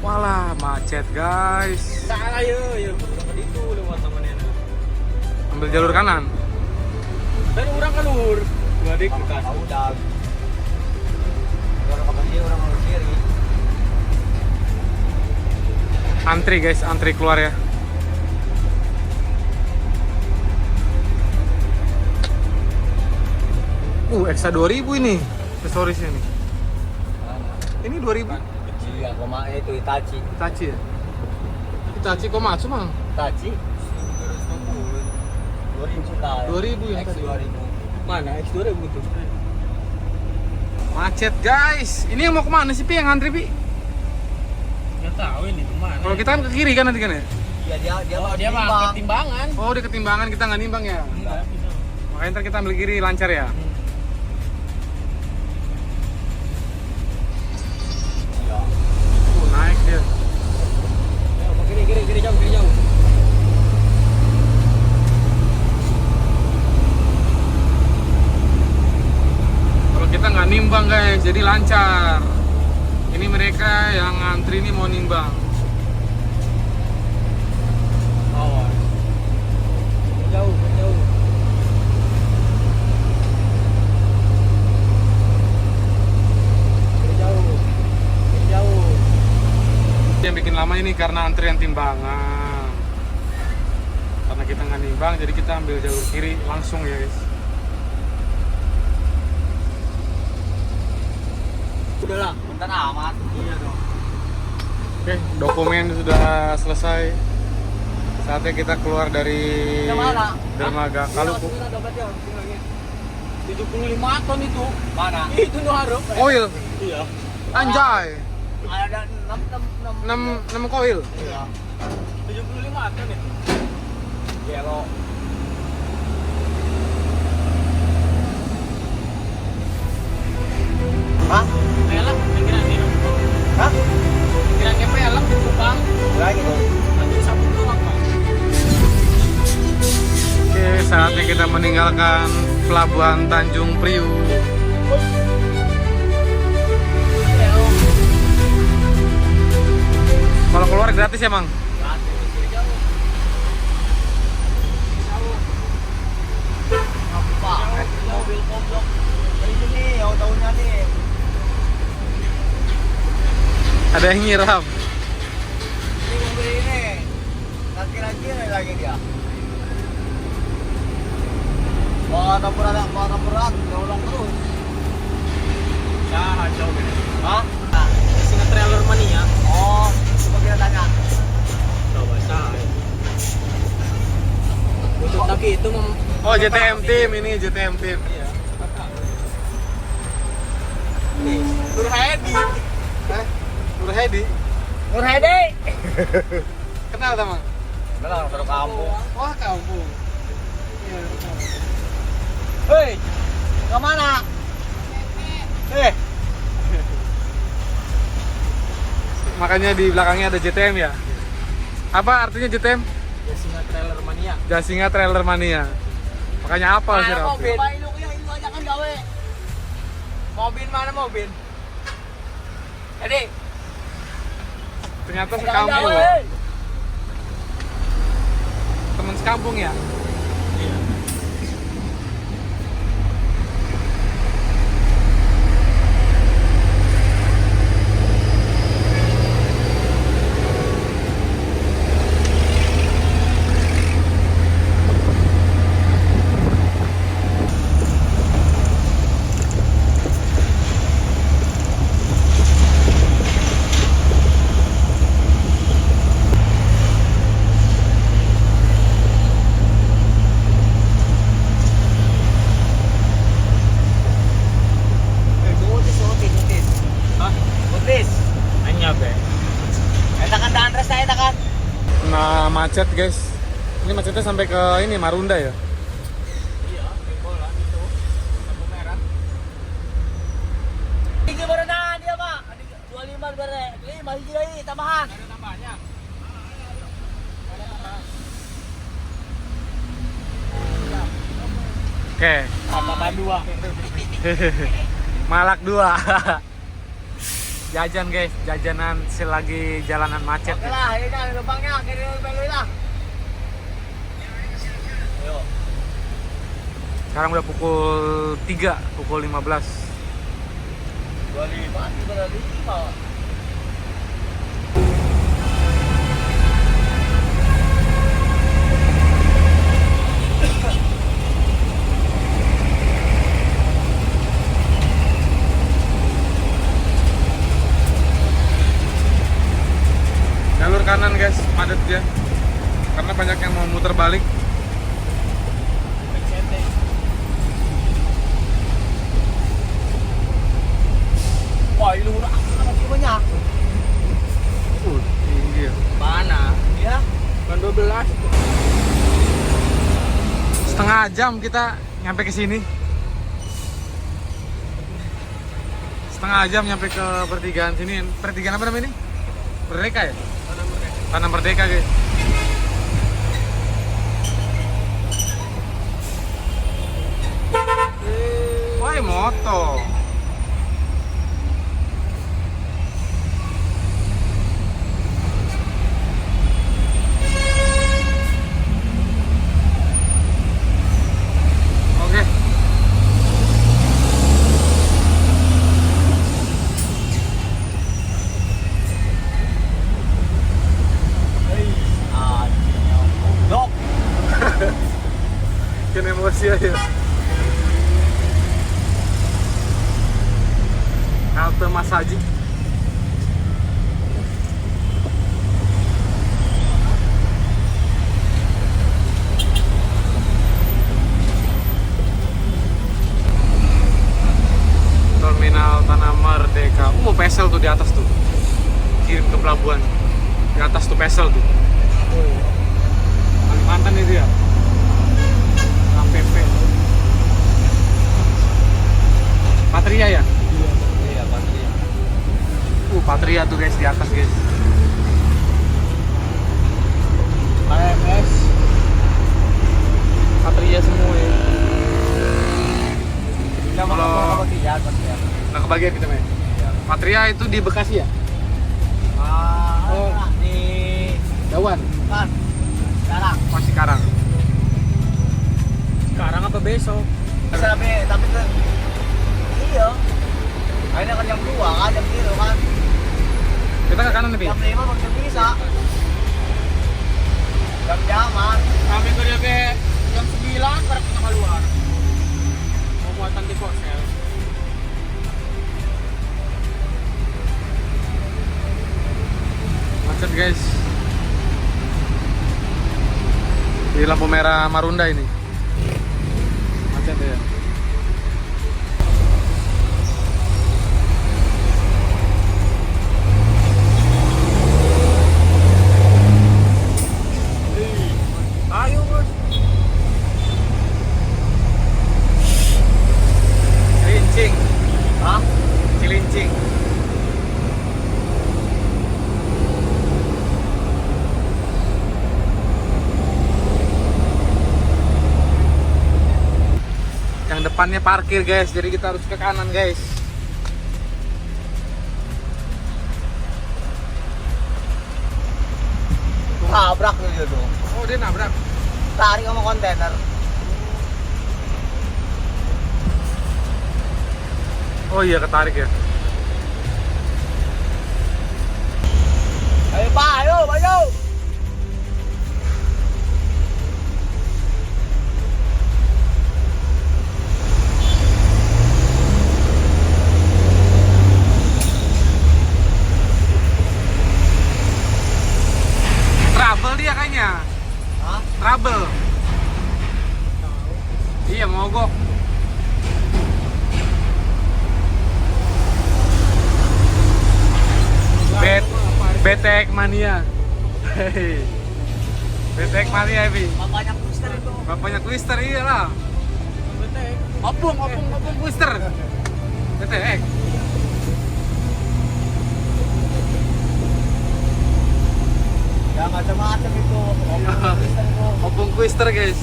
Walah, macet guys. Salah yuk. Ke itu lewat temannya. Ambil jalur kanan. Dan orang kan lur. Gua dik ke kanan. Udah. Orang kapan dia orang kiri. Antri guys, antri keluar ya. Eksa 2000 ini aksesorisnya nih. Ini 2000. Kecil yang koma itu Itachi. Itachi ya? Itachi Komatsu mang. Itachi. 2000 lah. 2000 yang X tadi. 2000. Mana? X2000 tuh. Macet guys. Ini yang mau kemana sih Pi yang antri Pi? Nggak tahu ini kemana. Kalau kita kan ke kiri kan nanti kan ya? Iya dia Oh, dia mah ketimbangan. Oh di ketimbangan kita nggak nimbang ya? Enggak. Makanya ntar kita ambil kiri lancar ya? Iya. Naik dia. Kiri jauh. Kalau kita nggak nimbang guys, jadi lancar. Ini mereka yang ngantri ini mau nimbang. Oh. Jauh. Jauh. Yang bikin lama ini karena antrian timbangan. Karena kita nggak nimbang, jadi kita ambil jalur kiri langsung ya guys. Udahlah. Bentar amat. Iya dong. Oke, dokumen sudah selesai. Saatnya kita keluar dari Yang mana? dermaga Kaluku. 75 ton itu. Mana? Itu no harap. Koil, Iya. anjay. Ada 6 koil. Iya. 75 ton itu. Yellow. Hah? Pelak, kira-kira. Hah? Kira-kira pelak di Kupang. Enggak gitu. Nanti sabun doang, Pak. Oke, saatnya kita meninggalkan Pelabuhan Tanjung Priuk. Kalau keluar gratis ya, Mang? Mobil goblok. Dari sini, tahunnya nih. Ada yang nyiram. Ini mobil ini. Kira-kira lagi dia. Bawa berat, dorong terus. Ya, jauh gitu. Hah? Singa trailer mania. Oh, coba kita tanya. Coba sah. Untuk lagi itu Oh, JTM Team ini, JTM Team. Nur Hedi. Nur Hedi. Nur Hedi. Kenal sama? Benar, ke kampung. Wah, kampung. Hei, ke mana? Makanya di belakangnya ada JTM ya? Apa artinya JTM? Ya, Singa trailer mania. Jasinga Trailer Mania. Makanya apa sih Raffi? Mobil. Itu aja kan gawe. Mobil mana mobil? Jadi, Ternyata sekampung. Teman sekampung ya? Takkan daan res saya takkan. Nah, macet guys. Ini macetnya sampai ke ini Marunda ya. Iya, bola itu. Lampu merah. Tinggi berenang dia pak. 25 bere. Ini masih jadi tambahan. Ada tambahnya. Oke. Tambahan 2. Malak 2. Jajan guys, jajanan selagi jalanan macet. Oke lah, ini kan lubangnya. Kiri beli lah. Ayo. Sekarang udah pukul 3, pukul 15. 25 berarti 5. Jalur kanan guys, padat dia. Karena banyak yang mau muter balik. Wah, ini udah masih banyak. Tinggi ya. Mana? Ya. Kan 12. Setengah jam kita nyampe ke sini. Setengah jam nyampe ke pertigaan sini. Pertigaan apa namanya ini? Merdeka ya? Tanah Merdeka guys. Wah, moto. Oke. Dok. Bikin emosi aja. Halte Mas Haji. Terminal Tanah Merdeka. Pesel tuh di atas tuh. Kirim ke pelabuhan. Di atas tuh pesel tuh. Kalimantan itu ya. KPP. Patria ya? Iya, Patria. Patria tuh guys di atas guys. KMS. Patria semua ya. Kita mau Kalau- kebagian, Patria. Nah kebagian kita main. Patria itu di Bekasi ya? Oh, di Dawan, kan. Sekarang. masih Karang. Sekarang apa besok? Bisa tapi kan iya. Akhirnya kan jam 2 kan, jam 3 kan. Kita ke kanan lebih. Jam 5 masih bisa. Jam-jaman. Kami kerja ke jam 9 baru kita keluar. Mau muatan di Korsel. Macet guys. Di lampu merah Marunda ini. Macet ya. Ayo bos. Cilincing, Hah? Cilincing. Yang depannya parkir guys, jadi kita harus ke kanan guys. Nabrak tuh dia tuh. Oh dia nabrak. Tarik sama kontainer. Oh iya ketarik ya. Ayo Pak, ayo, ayo. Trouble dia kayaknya. Hah? Trouble. Iya mogok. BTX Mania. Hei. BTX Mania, Evi. Bapaknya Twister itu. Bapaknya Twister, iyalah. BTX. Opung Twister. BTX. Ya macam-macam itu. Twister itu. Opung Twister, guys.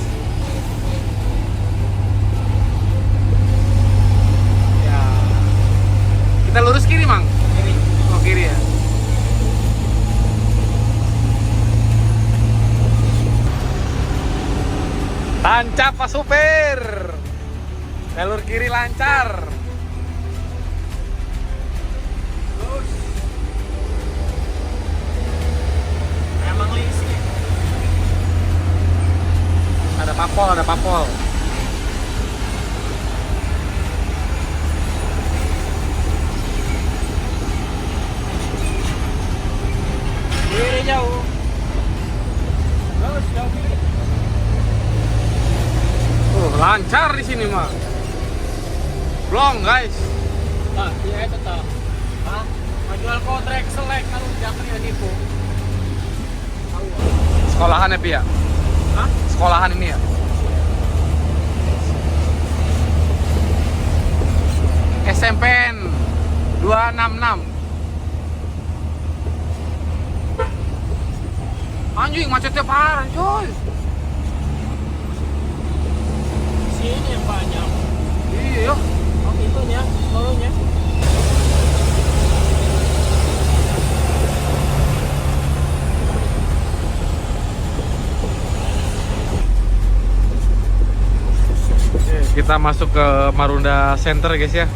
Ya. Kita lurus kiri, Mang. Kiri. Oh, kiri ya. Tancap Pak Supir. Jalur kiri lancar. Emang lisi. Ada papol. Kiri jauh. Terus jauh kiri. Lancar di sini mah. Blong, guys. Nah, dia itu toh. Hah? Menjual kotrek selek kalau jangan ya nipu. Sekolahan ya, Pi ya? Hah? Sekolahan ini ya? SMPN 266. Anjing, macetnya parah, coy. Sini yang banyak. Iya. Oh, itunya, seluruhnya. Kita masuk ke Marunda Center, guys ya.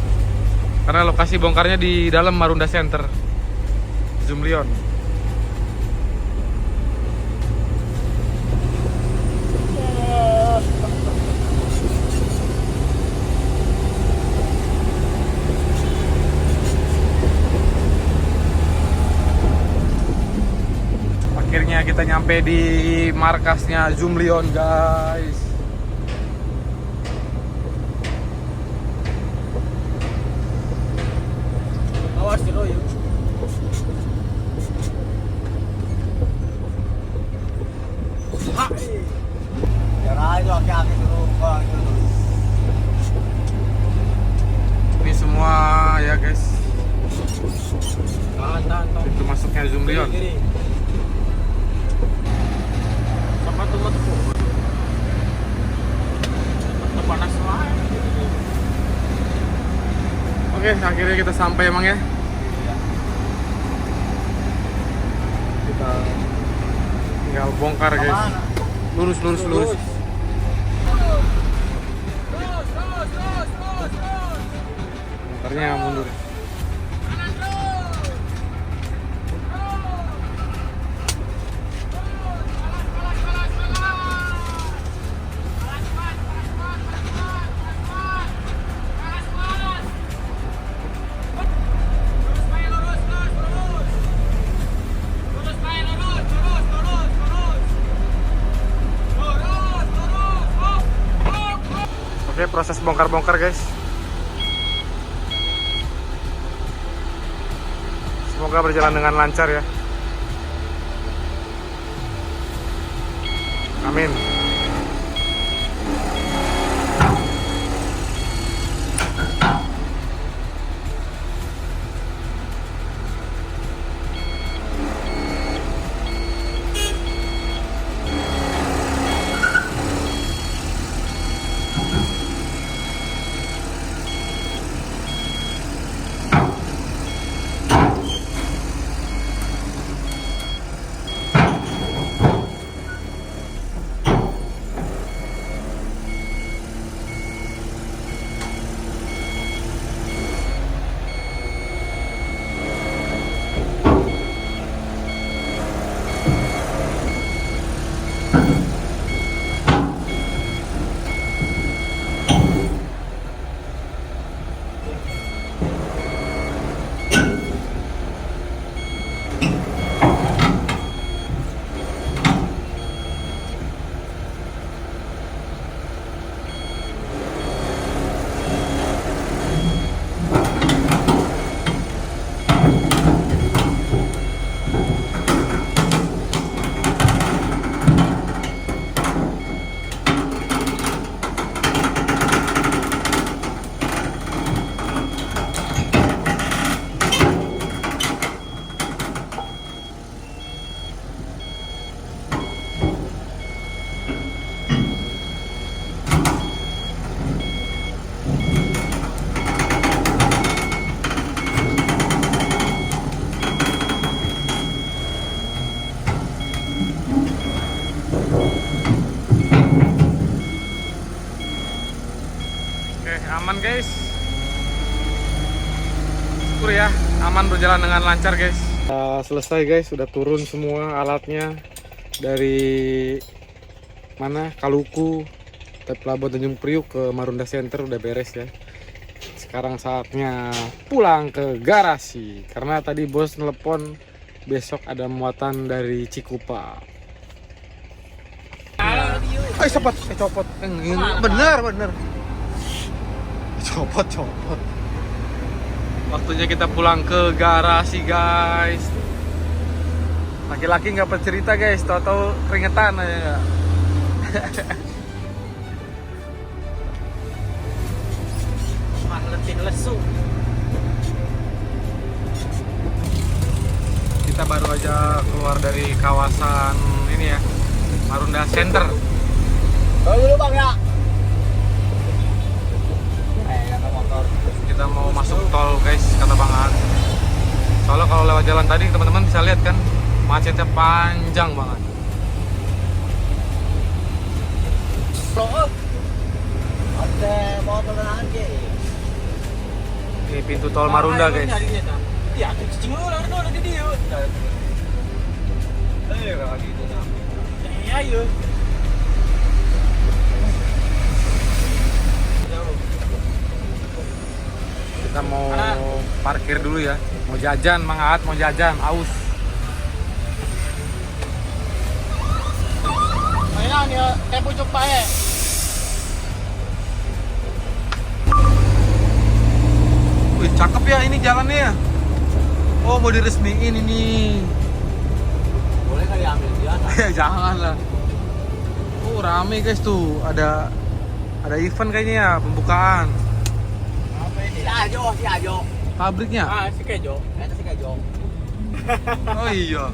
Karena lokasi bongkarnya di dalam Marunda Center. Zoomlion. Akhirnya kita nyampe di markasnya Zoomlion, guys. Awas di loyo. Biar aja aki-aki dulu. Bang, dulu. Ini semua ya, guys. Tahan. Itu masuknya Zoomlion. Kiri. Sampai tuh tuh. Panas lah. Oke, akhirnya kita sampai emang ya. Kita tinggal bongkar, guys. Kemana? Lurus. Terus. Bongkarnya mundur. Oke, proses bongkar-bongkar, guys. Semoga berjalan dengan lancar ya. Amin. guys. Syukur ya, aman berjalan dengan lancar guys. Selesai guys, sudah turun semua alatnya dari mana Kaluku, Pelabuhan Tanjung Priuk ke Marunda Center udah beres ya. Sekarang saatnya pulang ke garasi karena tadi bos nelepon besok ada muatan dari Cikupa. Copot. Bener. Copot. Waktunya kita pulang ke garasi guys. Laki-laki nggak bercerita guys, tahu-tahu keringetan aja. Letih lesu. Kita baru aja keluar dari kawasan ini ya, Marunda Center. Tunggu dulu bang ya. Kata motor. Kita mau masuk tol guys, kata Bang An. Soalnya kalau lewat jalan tadi teman-teman bisa lihat kan, macetnya panjang banget. Loh. Ada motor aja. Ini pintu tol Marunda guys. Ya, cicing lu lah di dia. Kalau gitu nah. Ayo. Kita mau parkir dulu ya. Mau jajan, Mang Aat mau jajan, aus. Mainan ya, tempo coba ya. Wih, cakep ya ini jalannya ya. Oh, mau diresmiin ini. Boleh kali ambil dia. Ya jangan lah. Oh, rame guys tuh. Ada event kayaknya ya, pembukaan. Si Ajo. Pabriknya? Ah, si Kejo. Itu si Ajo. Oh iya.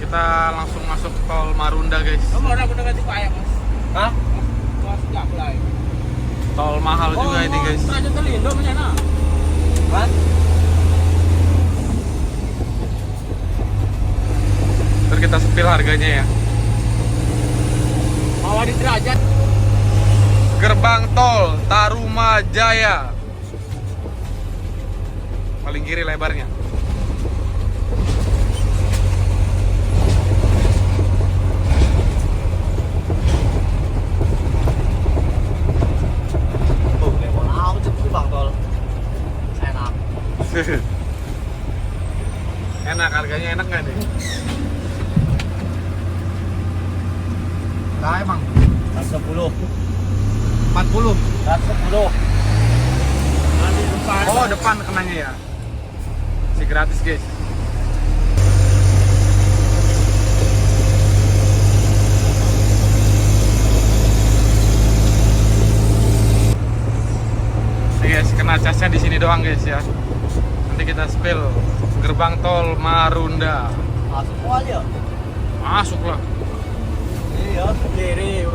Kita langsung masuk tol Marunda guys. Kamu orang udah ganti Pak Ayam, Mas. Hah? Kelas 3 mulai. Tol mahal juga ini guys. Raja Telindo mana? Mas. Ntar kita sepil harganya ya. Bawa di derajat. Gerbang tol Tarumajaya. Paling kiri lebarnya. Tuh, lemon out itu bang tol. Enak. Enak, harganya enak nggak nih? Nah emang 110. 40. 110. Nanti depan. Oh depan kenanya ya. Si gratis guys. Nih guys, kena casnya di sini doang guys ya. Nanti kita spill gerbang tol Marunda. Masuk semua aja. Masuk lah. Iya, Kiri.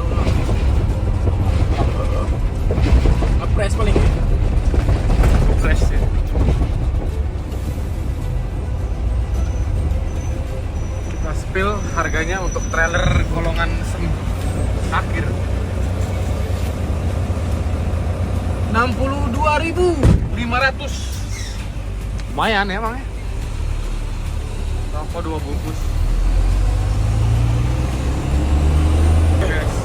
Ngepres paling. Fresh ya. Kita spill harganya untuk trailer golongan akhir 62.500. Lumayan ya emang ya. Rokok 2 bungkus. Oke, guys.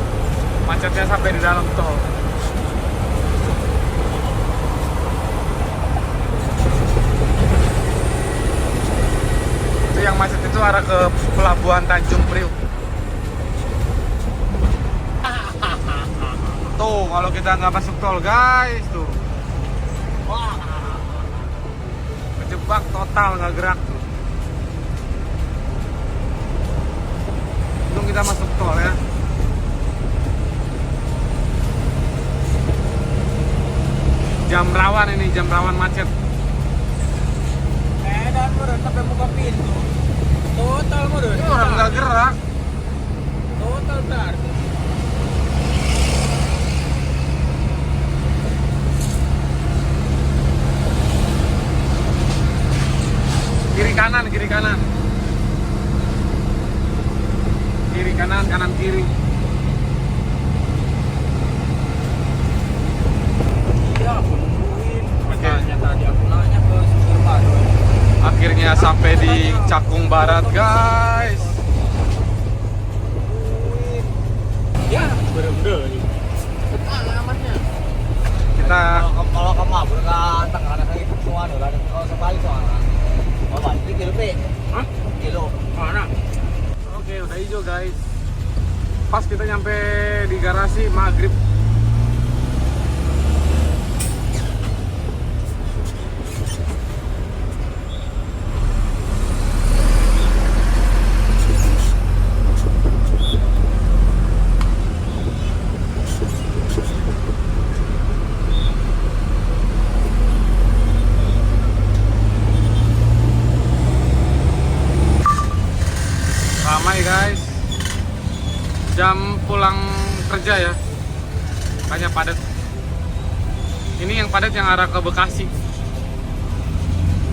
Macetnya sampai di dalam tol. Itu yang macet itu arah ke Pelabuhan Tanjung Priuk. Tuh, kalau kita nggak masuk tol guys, tuh. Wah. Kejebak total, nggak gerak tuh. Untung kita masuk tol ya. Jam rawan ini, jam rawan macet. Dan murun sampai buka pintu. Total murun. Ini orang nggak gerak. Total berarti. Kiri kanan, kiri kanan. Kiri kanan, kanan kiri. tadi aku nanya ke supir Badoy. Akhirnya sampai di Cakung Barat, guys. Ya, bener-bener. Alamatnya. Kita Kalau kamu mabur kan tengah ada itu semua ada kalau sekali soalnya. Oh, balik kilo pe. Hah? Kilo. Mana? oke, udah hijau, guys. Pas kita nyampe di garasi maghrib. Ramai, guys. Jam pulang kerja ya, makanya padat. Ini yang padat yang arah ke Bekasi.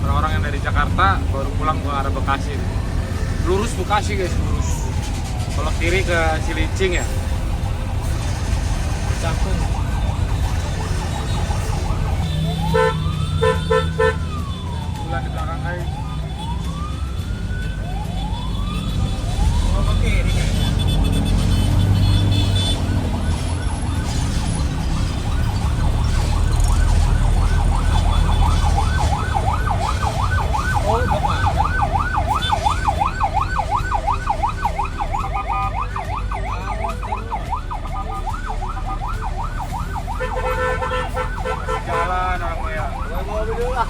Orang-orang yang dari Jakarta baru pulang ke arah Bekasi. Lurus Bekasi, guys, lurus. Kalau kiri ke Cilincing ya. Cakung. Bulan di belakang, guys. Oh, ke kiri nih. Oh, bapak. Jalan orang ya. Bawa dulu lah.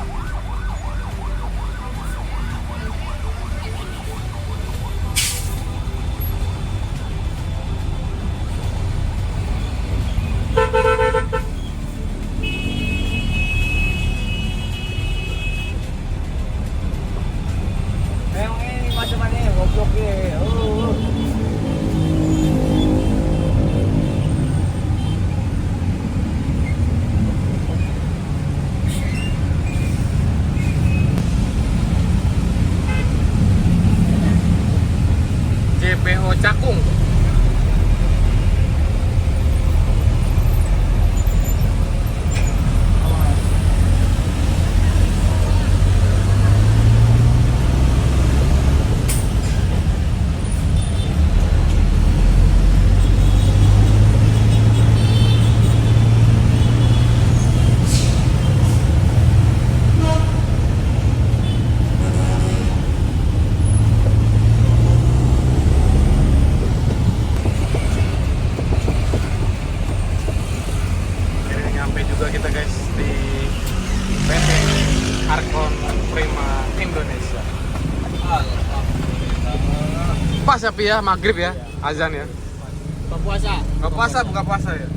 Memang ini macam mana goblok ya. JPO Cakung. Akhirnya nyampe juga kita, guys, di PT Arkon Prima Indonesia. Pas ya, Pi, ya, maghrib ya, azan ya. Puasa. Nggak puasa, buka puasa ya.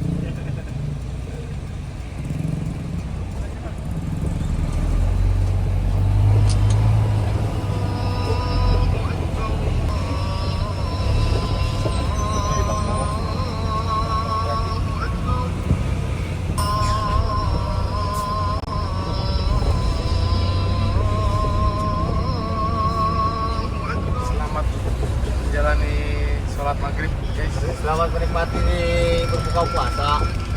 Selamat menjalani sholat maghrib, guys. Selamat menikmati berbuka puasa.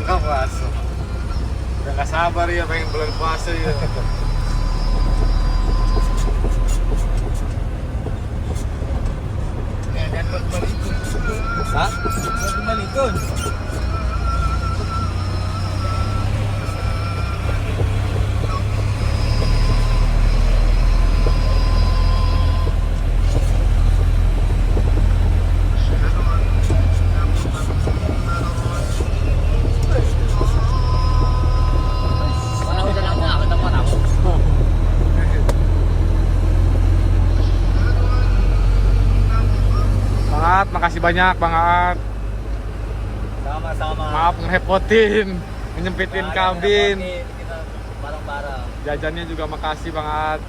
Buka puasa. Udah nggak sabar ya pengen bulan puasa ya. Hah? Kembalikan. Mana udah nanya ke tempat aku. Bang Aat, makasih banyak Bang Aat. Sama-sama. Maaf ngerepotin, menyempitin kabin. Kita bareng-bareng. Jajannya juga makasih Bang Aat.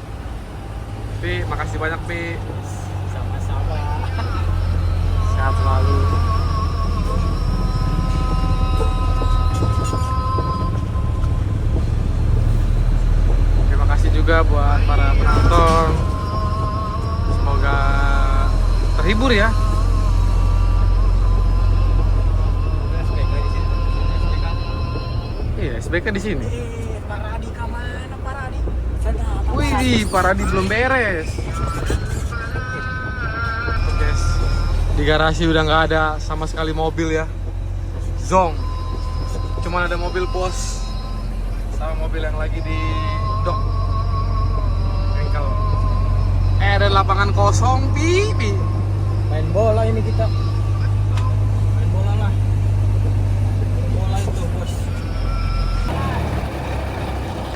Pi, makasih banyak Pi. Sama-sama. Sehat selalu. Terima kasih juga buat para penonton. Semoga terhibur ya. Iya, SBK di sini. Paradika mana? Paradika. Ih, Paradi belum beres. Guys, di garasi udah nggak ada sama sekali mobil ya. Zong. Cuman ada mobil bos sama mobil yang lagi di dok bengkel. Ada lapangan kosong, pipi. Main bola ini kita. Main bola lah. Bola itu bos.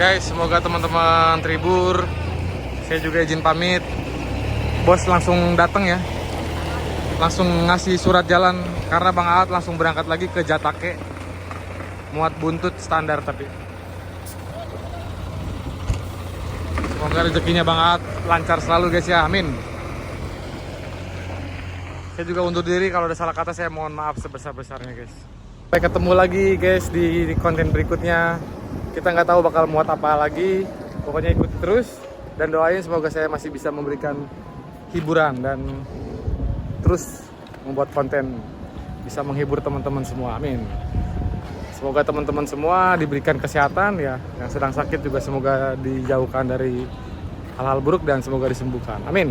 Guys, semoga teman-teman Tribur, saya juga izin pamit. Bos langsung datang ya, langsung ngasih surat jalan karena Bang Aat langsung berangkat lagi ke Jatake. Muat buntut standar tapi. Semoga rezekinya Bang Aat lancar selalu guys ya, amin. Saya juga undur diri, kalau ada salah kata saya mohon maaf sebesar-besarnya guys. Sampai ketemu lagi guys di konten berikutnya. Kita nggak tahu bakal muat apa lagi. Pokoknya ikuti terus dan doain semoga saya masih bisa memberikan hiburan dan terus membuat konten bisa menghibur teman-teman semua. Amin. Semoga teman-teman semua diberikan kesehatan ya. Yang sedang sakit juga semoga dijauhkan dari hal-hal buruk dan semoga disembuhkan. Amin.